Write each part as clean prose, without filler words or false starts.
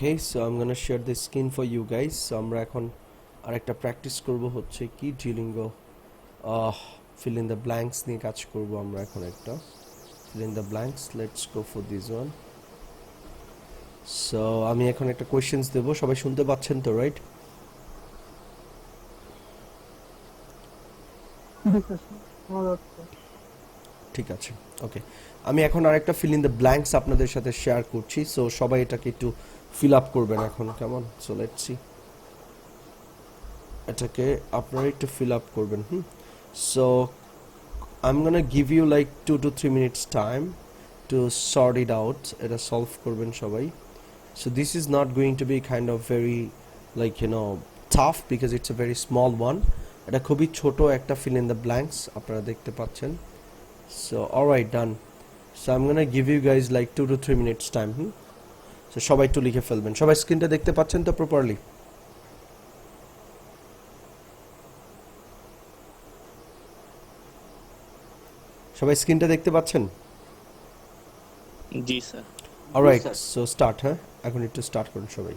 Okay, so I'm gonna share the screen for you guys. So আমরা এখন আরেকটা practice করব হচ্ছে কি Duolingo fill in the blanks নিয়ে কাজ করব আমরা এখন একটা fill in the blanks. Let's go for this one. So আমি এখন একটা কোশ্চেনস দেব, সবাই শুনতে পাচ্ছেন তো, রাইট? ঠিক আছে, ওকে। আমি এখন আরেকটা fill in the blanks আপনাদের সাথে শেয়ার করছি, সো সবাই এটাকে একটু fill up করবেন এখন, কেমন? So let's see. এটাকে আপনারা একটু fill up করবেন। So I'm gonna give you like 2 to 3 minutes time to sort it out. এটা solve করবেন সবাই। So this is not going to be kind of very like tough because it's a very small one. এটা খুবই ছোট একটা fill in the blanks আপনারা দেখতে পাচ্ছেন। So alright, done. So I'm gonna give you guys like 2 to 3 minutes time. So সবাই একটু লিখে ফেলবেন। সবাই স্ক্রিনটা দেখতে পাচ্ছেন তো প্রপারলি? সবাই স্ক্রিনটা দেখতে পাচ্ছেন? জি স্যার। Alright, so start. এখন একটু স্টার্ট করুন সবাই।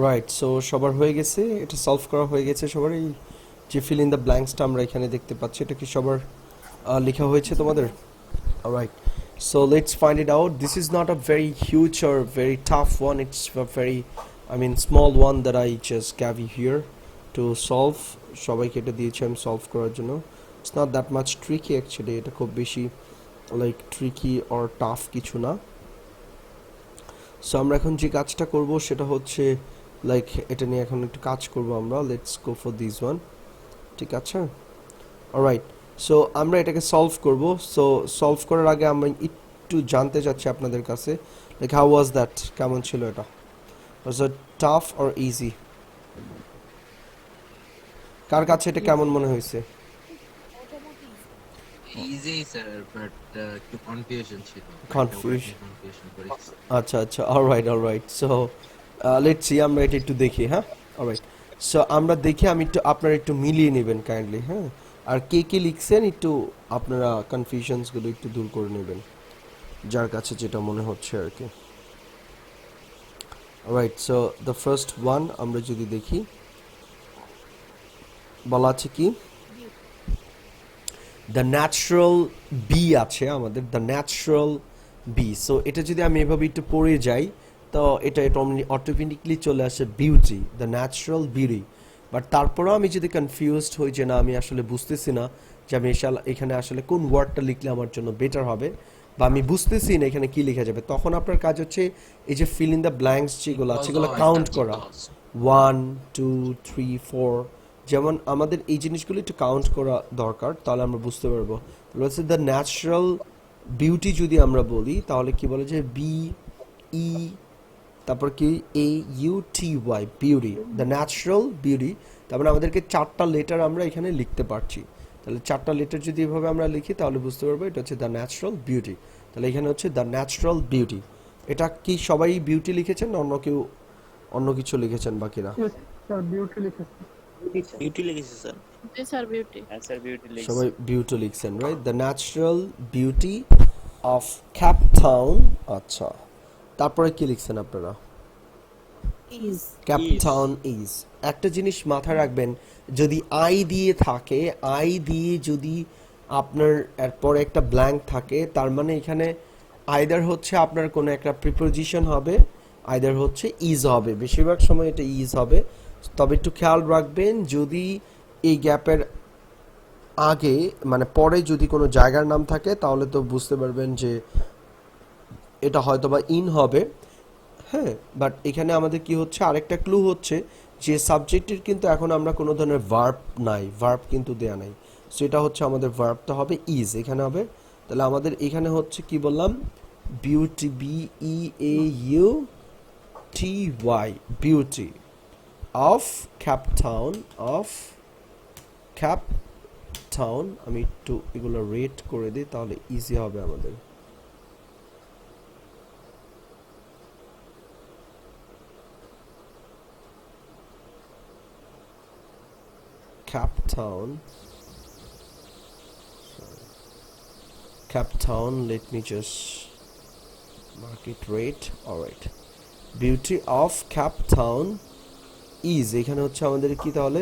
রাইট, সো সবার হয়ে গেছে, এটা সলভ করা হয়ে গেছে সবার। এই যে ফিল ইন দ্য ব্ল্যাঙ্কসটা আমরা এখানে দেখতে পাচ্ছি, এটা কি সবার লেখা হয়েছে তোমাদের? Right, so let's find it out. This is not a very huge or very tough one. It's a very, I mean, small one that I just gave you here to solve. সবাইকে এটা দিয়েছি আমি solve করার জন্য। It's not that much tricky actually. এটা খুব বেশি like tricky or tough কিছু না। সো আমরা এখন যে কাজটা করব সেটা হচ্ছে লাইক এটা নিয়ে এখন একটু কাজ করব আমরা। Let's go for this one, ঠিক আছে? অলরাইট, সো আমরা এটাকে সলভ করব। সো সলভ করার আগে আমি একটু জানতে চাচ্ছি আপনাদের কাছে, লাইক হাউ ওয়াজ দ্যাট, কেমন ছিল এটা? ওয়াজ ইট টাফ অর ইজি? কার কাছে এটা কেমন মনে হয়েছে? ইজি স্যার, বাট একটু কনফিউশন ছিল। কনফিউশন? কনফিউশন করি। আচ্ছা আচ্ছা, alright alright. So let's see, আমরা এটা একটু দেখি। অলরাইট, সো আমরা দেখে আমি একটু আপনারা একটু মিলিয়ে নেবেন কাইন্ডলি। আর কে কে লিখছেন একটু আপনারা কনফিউশনসগুলো একটু দূর করে নেবেন, যার কাছে যেটা মনে হচ্ছে আর কি। Alright, so the first one আমরা যদি দেখি, বলা আছে কি দ্য ন্যাচারাল বি আছে আমাদের, দ্য ন্যাচারাল বি। সো এটা যদি আমি এভাবে একটু পড়ে যাই তো এটা অটোমেটিকলি চলে আসে beauty, the natural beauty. But তারপরেও আমি যদি কনফিউজড হই যে না আমি আসলে বুঝতেছি না যে আমি এখানে আসলে কোন ওয়ার্ডটা লিখলে আমার জন্য বেটার হবে, বা আমি বুঝতেছি না এখানে কি লেখা যাবে, তখন আপনার কাজ হচ্ছে এই যে ফিল ইন দ্য ব্ল্যাঙ্কস যেগুলো আছে সেগুলো কাউন্ট করা, 1 2 3 4, যেমন আমাদের এই জিনিসগুলো একটু কাউন্ট করা দরকার, তাহলে আমরা বুঝতে পারবো। তাহলে হচ্ছে দ্য ন্যাচারাল বিউটি যদি আমরা বলি তাহলে কি বলে যে বি ই তারপর কি A U T Y, beauty, the natural beauty. তার মানে আমাদেরকে 4টা লেটার আমরা এখানে লিখতে পারছি। তাহলে 4টা লেটার যদি এভাবে আমরা লিখি তাহলে বুঝতে পারবো এটা হচ্ছে দ্য ন্যাচারাল বিউটি। তাহলে এখানে হচ্ছে দ্য ন্যাচারাল বিউটি। এটা কি সবাই বিউটি লিখেছেন না অন্য কেউ অন্য কিছু লিখেছেন বাকিরা? স্যার বিউটি লিখেছি। বিউটি লিখেছে স্যার। জি স্যার বিউটি। হ্যাঁ স্যার বিউটি লিখেছে। সবাই বিউটি লিখছেন, right? The natural beauty of Cape town. আচ্ছা, তারপরে কি লিখছেন আপনারা? ইজ। Cap Town is. একটা জিনিস মাথায় রাখবেন, যদি আই দিয়ে থাকে, আই দিয়ে যদি আপনার এরপরে একটা ব্ল্যাঙ্ক থাকে, তার মানে এখানে আইদার হচ্ছে আপনার কোনো একটা প্রিপোজিশন হবে, আইদার হচ্ছে ইজ হবে। বেশিরভাগ সময় এটা ইজ হবে। তবে একটু খেয়াল রাখবেন, যদি এই গ্যাপের আগে মানে পরে যদি কোনো জায়গার নাম থাকে তাহলে তো বুঝতে পারবেন যে এটা হয়তো বা ইন হবে। হ্যাঁ, বাট এখানে আমাদের কি হচ্ছে, আরেকটা ক্লু হচ্ছে যে সাবজেক্টের কিন্তু এখন আমরা কোনো ধরনের ভার্ব নাই, ভার্ব কিন্তু দেয়া নাই। সো এটা হচ্ছে আমাদের ভার্বটা হবে ইজ, এখানে হবে। তাহলে আমাদের এখানে হচ্ছে কি বললাম, beauty, B E A U T Y, beauty of Cape Town, of Cape Town. আমি একটু এগুলো রেট করে দিই তাহলে ইজি হবে আমাদের। Cape Town. Cape Town, let me just mark it rate. Alright. Beauty of Cape Town is, এখানে হচ্ছে আমাদের কি তাহলে?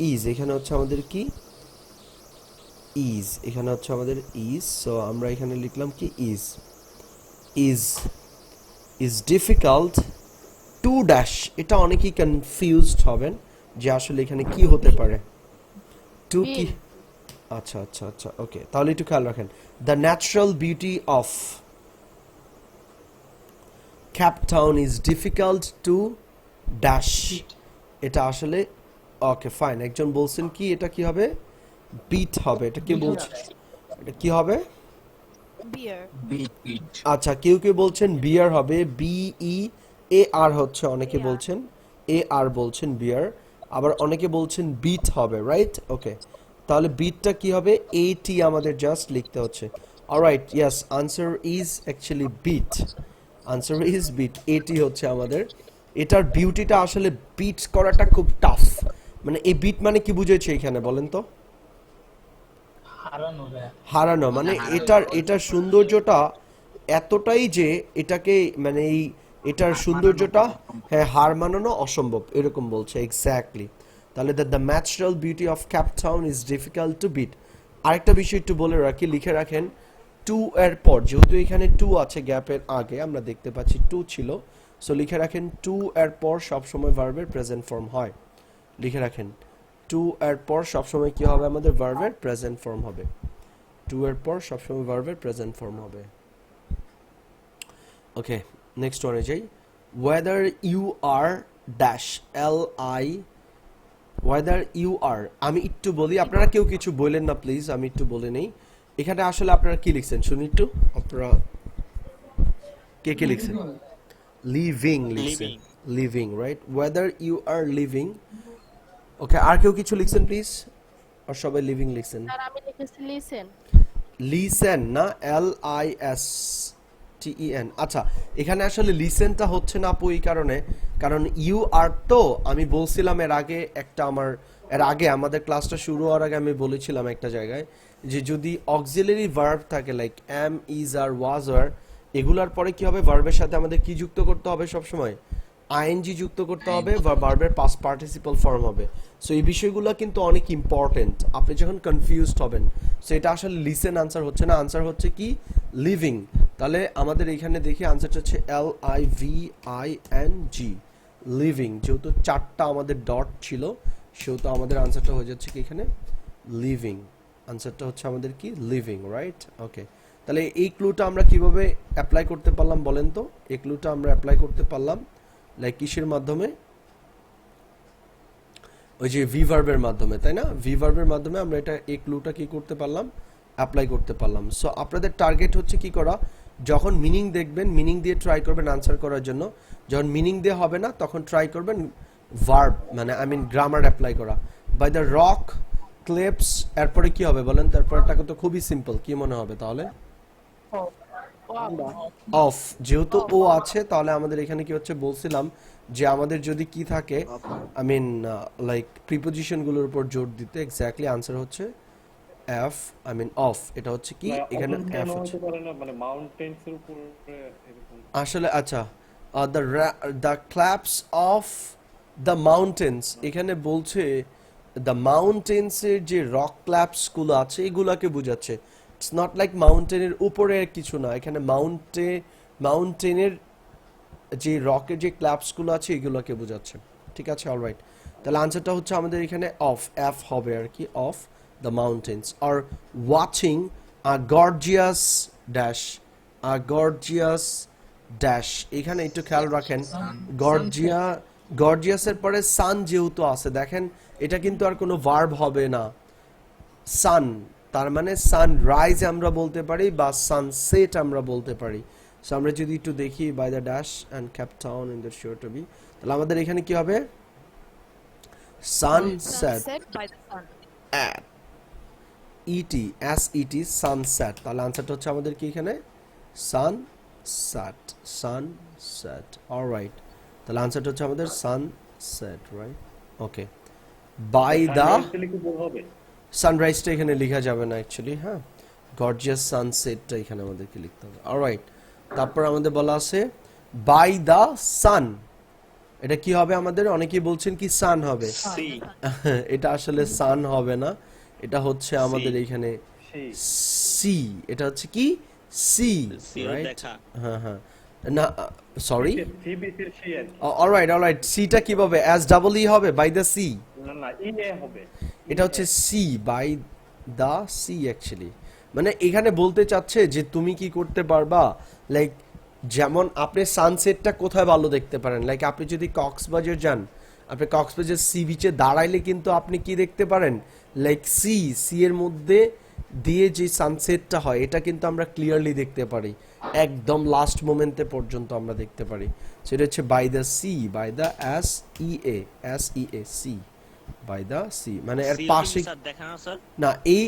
is, এখানে হচ্ছে আমাদের কি? is, এখানে হচ্ছে আমাদের is. So আমরা এখানে লিখলাম কি is difficult to dash. এটা অনেকেই কনফিউজড হবেন যে আসলে এখানে কি হতে পারে। টু কি? আচ্ছা আচ্ছা আচ্ছা, ওকে, তাহলে একটু খেয়াল রাখেন। The natural beauty of Cape Town is difficult to dash. এটা আসলে ওকে ফাইন। একজন বলছেন কি এটা কি হবে? বিট হবে। এটা কি বলছে? এটা কি হবে? বিয়ার। আচ্ছা, কেউ কেউ বলছেন বিয়ার হবে, বি ই এ আর হচ্ছে, অনেকে বলছেন এ আর বলছেন বিয়ার, আবার অনেকে বলছেন বিট হবে, রাইট? ওকে, তাহলে বিটটা কি হবে? এটি আমাদের জাস্ট লিখতে হচ্ছে। Alright, yes, answer is actually beat. Answer is beat, এটি হচ্ছে আমাদের। এটার বিউটিটা আসলে বিট করাটা খুব টাফ। মানে এই বিট মানে কি বুঝেছে এখানে বলেন তো? হারানো। মানে এটার সৌন্দর্যটা এতটাই যে এটাকে মানে এটার সৌন্দর্যটা হ্যাঁ হার মানানো অসম্ভব, এরকম বলছে এক্স্যাক্টলি। তাহলে the natural beauty of Cape Town is difficult to beat. আরেকটা বিষয় একটু বলে রাখি, লিখে রাখেন টু এর পর, যেহেতু এখানে টু আছে গ্যাপের আগে, আমরা দেখতে পাচ্ছি টু ছিল, সো লিখে রাখেন টু এর পর সবসময় ভার্বের প্রেজেন্ট ফর্ম হয়। লিখে রাখেন টু এর পর সবসময় কি হবে? আমাদের ভার্বের প্রেজেন্ট ফর্ম হবে। টু এর পর সবসময় ভার্বের প্রেজেন্ট ফর্ম হবে। ওকে, নেক্সট ওয়ানে যাই। Whether you are dash L I, whether you are, আমি একটু বলি, আপনারা কেউ কিছু বললেন না প্লিজ, আমি একটু বলে নেই। এখানে আসলে আপনারা কি লিখছেন শুনি একটু, আপনারা কে কে লিখছেন? লিভিং লিখছেন, living, right? Whether you are living. Okay, আর কেউ কিছু লিখছেন প্লিজ? আর সবাই লিভিং লিখছেন? স্যার আমি লিখেছি লিসেন। লিসেন না, L I S T E N. আচ্ছা, এখানে আসলে লিসেনটা হচ্ছে না আপু এই কারণে, কারণ ইউ আর তো আমি বলছিলাম এর আগে আমাদের ক্লাসটা শুরু হওয়ার আগে আমি বলেছিলাম একটা জায়গায় যে যদি অক্সিলারি ভার্ব থাকে লাইক এম, ইজ আর, ওয়াজ আর, এগুলার পরে কি হবে? ভার্বের সাথে আমাদের কি যুক্ত করতে হবে? সবসময় আইএনজি যুক্ত করতে হবে, ভার্বের পাস্ট পার্টিসিপল ফর্ম হবে। সো এই বিষয়গুলো কিন্তু অনেক ইম্পর্টেন্ট, আপনি যখন কনফিউজড হবেন। সো এটা আসলে লিসেন আনসার হচ্ছে না, আনসার হচ্ছে কি? লিভিং। তাহলে আমাদের এখানে দেখি আনসারটা হচ্ছে L I V I N G, living. যেহেতু 4টা আমাদের ডট ছিল সেহেতু আমাদের আনসারটা হয়ে যাচ্ছে কি এখানে? লিভিং। আনসারটা হচ্ছে আমাদের কি? Living, right? ওকে, তাহলে এই ক্লুটা আমরা কিভাবে অ্যাপ্লাই করতে পারলাম বলেন তো? এই ক্লুটা আমরা অ্যাপ্লাই করতে পারলাম লাইক কিসের মাধ্যমে? ওই যে ভি ভার্বের মাধ্যমে, তাই না? ভি ভার্বের মাধ্যমে আমরা এটা এই ক্লুটা কি করতে পারলাম? অ্যাপ্লাই করতে পারলাম। সো আপনাদের টার্গেট হচ্ছে কি করা? যখন মিনিং দেখবেন মিনিং দিয়ে ট্রাই করবেন আনসার করার জন্য, যখন মিনিং দিয়ে হবে না তখন ট্রাই করবেন ভার্ব মানে আই মিন গ্রামার অ্যাপ্লাই করা। বাই দ্য রক ক্লিপস, এরপরে কি হবে বলেন? তারপরটাকে তো খুবই সিম্পল, কি মনে হবে তাহলে? অফ, যেহেতু ও আছে তাহলে আমাদের এখানে কি হচ্ছে বলছিলাম যে আমাদের যদি কি থাকে আই মিন লাইক প্রিপোজিশন গুলোর উপর জোর দিতে, এক্স্যাক্টলি আনসার হচ্ছে এফ আই মিন অফ। এটা হচ্ছে কি এখানে এফ হচ্ছে মানে মাউন্টেন্স এর উপরে এরকম আসলে আচ্ছা the claps of the mountains, এখানে বলছে দ্য মাউন্টেন্সের যে রক ক্ল্যাপস গুলো আছে এগুলাকে বোঝাচ্ছে। ইটস নট লাইক মাউন্টেনের উপরে কিছু না, এখানে মাউন্টেনের যে রকের যে ক্ল্যাপস গুলো আছে এগুলোকে বোঝাচ্ছে। ঠিক আছে, অলরাইট। তাহলে আনসারটা হচ্ছে আমাদের এখানে অফ, এফ হবে আর কি, of the mountains are watching a gorgeous dash, a gorgeous dash. এখানে একটু খেয়াল রাখেন গর্জিয়াসের পরে সান যেহেতু আছে, দেখেন এটা কিন্তু আর কোনো ভার্ব হবে না। সান তার মানে সানরাইজ আমরা বলতে পারি বা সানসেট আমরা বলতে পারি। সো আমরা যদি একটু দেখি by the dash and Cape Town in the sure to be, তাহলে আমাদের এখানে কি হবে? Sunset Sunset by the sun. At E T S E T sunset. তাহলে আনসারটা হচ্ছে আমাদের কি এখানে সানসেট, সানসেট। অলরাইট, তাহলে আনসারটা হচ্ছে আমাদের sunset, right? Okay. By the কি বল হবে সানরাইজটা এখানে লেখা যাবে না অ্যাকচুয়ালি, হ্যাঁ, গর্জিয়াস সানসেটটা এখানে আমাদেরকে লিখতে হবে। অলরাইট, তারপর আমাদের বলা আছে বাই দ্য সান, এটা কি হবে আমাদের? অনেকেই বলছেন কি সান হবে, সি এটা আসলে সান হবে না, এটা হচ্ছে আমাদের এখানে সেই সি, এটা হচ্ছে কি সি, সি রাইট? দেখা হ্যাঁ হ্যাঁ, না সরি, সিবিসির সেই আর কি। অলরাইট অলরাইট, সিটা কিভাবে? এস ডাবল ই হবে বাই দ্য সি, না না ই এ হবে এটা হচ্ছে sea, by the sea actually. মানে এখানে বলতে চাচ্ছে যে তুমি কি করতে পারবা, লাইক যেমন আপনি সানসেটটা কোথায় ভালো দেখতে পারেন, লাইক আপনি যদি কক্সবাজার যান, আপনি কক্সবাজার সি বিচে দাঁড়াইলে কিন্তু আপনি কি দেখতে পারেন, লাইক সি এর মধ্যে দিয়ে যে সানসেটটা হয় এটা কিন্তু আমরা ক্লিয়ারলি দেখতে পারি, একদম লাস্ট মোমেন্টে পর্যন্ত আমরা দেখতে পারি। সেটা হচ্ছে by the sea, by the S E A sea, by the sea, মানে এর সি পাশে স্যার দেখা না স্যার না, এই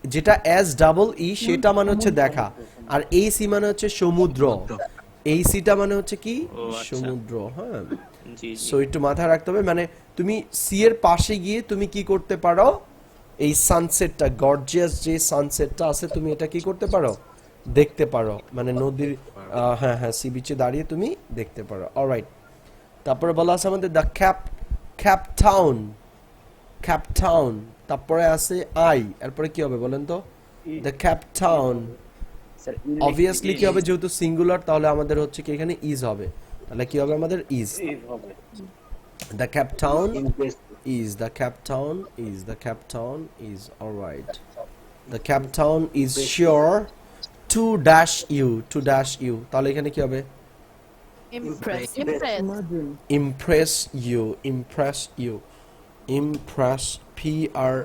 যেটা এস ডাবল ই সেটা মানে হচ্ছে দেখা, আর এই সি মানে হচ্ছে সমুদ্র, এই সিটা মানে হচ্ছে কি ও আচ্ছা। সমুদ্র, হ্যাঁ। জি জি সো একটু মাথায় রাখতে হবে, মানে তুমি সি এর পাশে গিয়ে তুমি কি করতে পারো, এই সানসেটটা গর্জিয়াস যে সানসেটটা আছে তুমি এটা কি করতে পারো, দেখতে পারো, মানে নদীর হ্যাঁ হ্যাঁ সি বিচে দাঁড়িয়ে তুমি দেখতে পারো। অলরাইট, তারপরে বলা আছে আমাদের দ্য ক্যাপটাউন, ক্যাপটাউন, তারপরে আছে আই, এরপরে কি হবে বলেন তো? দ্য ক্যাপটাউন, অবভিয়াসলি কি হবে, যেহেতু সিঙ্গুলার তাহলে আমাদের হচ্ছে কি এখানে ইজ হবে, তাহলে কি হবে আমাদের ইজ। ইজ হবে the Cape Town is, the Cape Town is, the Cape Town is, alright. The Cape Town is sure to dash you, তাহলে এখানে কি হবে? Impress. Imagine. Impress you, impress, P R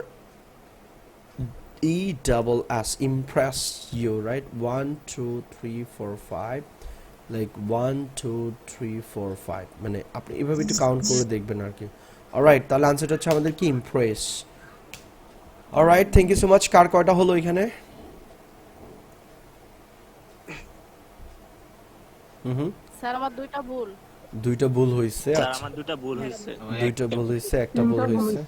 E double S, impress you, right? 1 2 3 4 5, like 1 2 3 4 5, মানে আপনি এভাবে একটু count করে দেখবেন আর কি। অলরাইট, তাহলে আনসারটা হচ্ছে আমাদের কি impress. Alright, thank you so much. কার কয়টা হলো এখানে? হুম, স্যার আমার দুইটা ভুল। দুইটা ভুল হইছে, স্যার আচ্ছা আমার দুটো ভুল হয়েছে দুইটা ভুল হইছে, একটা ভুল হইছে,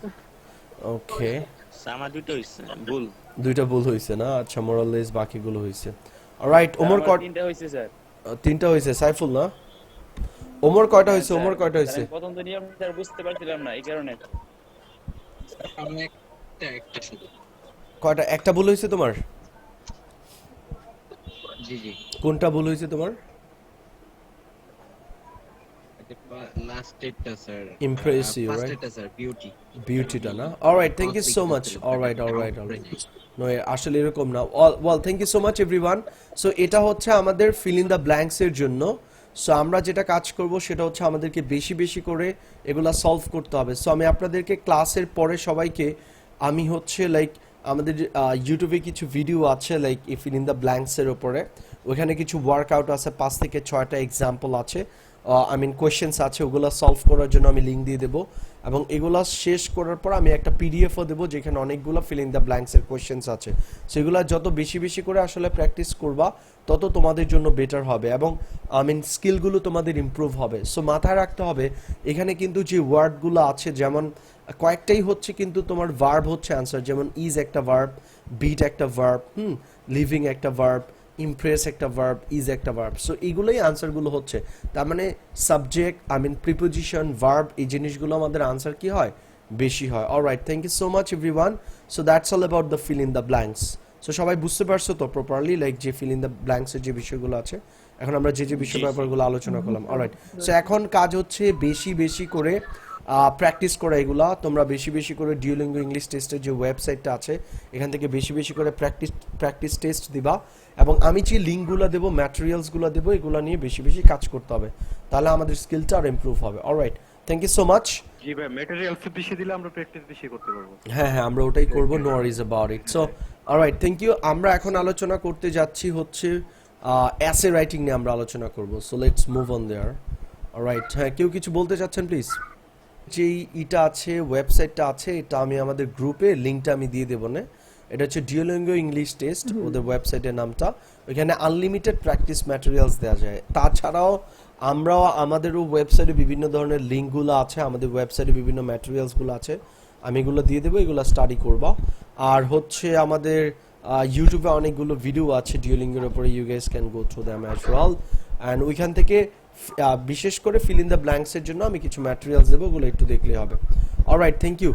ওকে, স্যার আমার দুটো হয়েছে ভুল দুইটা ভুল হইছে না, আচ্ছা মোরালেস বাকিগুলো হইছে। অলরাইট, ওমর কয়? তিনটা হইছে স্যার। তিনটা হইছে, সাইফুল না? ওমর কয়টা হইছে? ওমর কয়টা হইছে? স্যার, আমি প্রথম তো নিয়ম স্যার বুঝতে পারছিলাম না এই কারণে। আমি একটা শুধু। কয়টা? একটা ভুল হইছে তোমার? জি জি, কোনটা ভুল হইছে তোমার? লাস্ট এটা sir, Impress you, first right? এটা স্যার বিউটি। বিউটিটা না? Alright, thank you so much. Alright alright alright, no আসলে এরকম না। Well, thank you so much everyone. So এটা হচ্ছে আমাদের ফিল ইন দ্য ব্ল্যাঙ্কস এর জন্য। সো আমরা যেটা কাজ করব সেটা হচ্ছে আমাদেরকে বেশি বেশি করে এগুলা সলভ করতে হবে। সো আমি আপনাদেরকে ক্লাসের পরে সবাইকে আমি হচ্ছে লাইক আমাদের ইউটিউবে কিছু ভিডিও আছে লাইক ফিল ইন দ্য ব্ল্যাঙ্কসের উপরে, ওখানে কিছু ওয়ার্কআউট আছে, 5 থেকে 6টা এক্সাম্পল আছে, আই মিন কোয়েশ্চেন্স আছে, ওগুলো সলভ করার জন্য আমি লিঙ্ক দিয়ে দেবো। এবং এগুলো শেষ করার পর আমি একটা পিডিএফও দেবো যেখানে অনেকগুলো ফিল ইন দ্য ব্ল্যাঙ্কসের কোয়েশ্চেন্স আছে। সেগুলো যত বেশি বেশি করে আসলে প্র্যাকটিস করবা তত তোমাদের জন্য বেটার হবে এবং আই মিন স্কিলগুলো তোমাদের ইমপ্রুভ হবে। সো মাথায় রাখতে হবে এখানে কিন্তু যে ওয়ার্ডগুলো আছে, যেমন কয়েকটাই হচ্ছে কিন্তু তোমার ভার্ব হচ্ছে অ্যান্সার, যেমন ইজ একটা ভার্ব, বিট একটা ভার্ব, লিভিং একটা ভার্ব, ইমপ্রেস একটা ভার্ব, ইজ একটা ভার্ব। সো এইগুলোই আনসারগুলো হচ্ছে। তার মানে subject, I mean preposition, verb, এই জিনিসগুলো আমাদের আনসার কি হয়, বেশি হয়। Alright, thank you so much everyone. So that's all about the fill in the blanks. So সবাই বুঝতে পারছো তো প্রপারলি, লাইক যে ফিল ইন দ্য ব্ল্যাঙ্কসের যে বিষয়গুলো আছে, এখন আমরা যে বিষয় ব্যাপারগুলো আলোচনা করলাম। অলরাইট, সো এখন কাজ হচ্ছে বেশি বেশি করে প্র্যাকটিস করা। এগুলা তোমরা বেশি বেশি করে ডিওলিঙ্গো ইংলিশ টেস্টের যে ওয়েবসাইটটা আছে এখান থেকে বেশি বেশি করে প্র্যাকটিস টেস্ট দিবা, এবং আমি যে লিঙ্কগুলো দেবো, ম্যাটেরিয়ালসগুলো দেবো, এগুলো নিয়ে বেশি বেশি কাজ করতে হবে, তাহলে আমাদের স্কিলটা আর ইমপ্রুভ হবে। Alright, thank you so much. জি ভাই, ম্যাটেরিয়ালস বেশি দিলে আমরা প্র্যাকটিস বেশি করতে পারবো। হ্যাঁ হ্যাঁ, আমরা ওটাই করবো, no worries about it. So alright, thank you. আমরা এখন আলোচনা করতে যাচ্ছি হচ্ছে এসে রাইটিং নিয়ে আমরা আলোচনা করব। So let's move on their. Alright, হ্যাঁ, কেউ কিছু বলতে চাচ্ছেন প্লিজ? যেই ইটা আছে, ওয়েবসাইটটা আছে, এটা আমি আমাদের গ্রুপে লিঙ্কটা আমি দিয়ে দেবো না। এটা হচ্ছে ডিওলিঙ্গো ইংলিশ টেস্ট, ওদের ওয়েবসাইটের নামটা। ওইখানে আনলিমিটেড প্র্যাকটিস ম্যাটেরিয়ালস দেওয়া যায়। তাছাড়াও আমরাও আমাদেরও ওয়েবসাইটে বিভিন্ন ধরনের লিঙ্কগুলো আছে, আমাদের ওয়েবসাইটে বিভিন্ন ম্যাটেরিয়ালসগুলো আছে, আমি এগুলো দিয়ে দেবো, এগুলো স্টাডি করবা। আর হচ্ছে আমাদের ইউটিউবে অনেকগুলো ভিডিও আছে ডিওলিঙ্গোর উপরে, you guys can go through them as well. And ওইখান থেকে বিশেষ করে ফিল ইন দ্য ব্ল্যাঙ্কসের জন্য আমি কিছু ম্যাটেরিয়ালস দেবো, ওগুলো একটু দেখলেই হবে। Alright, thank you.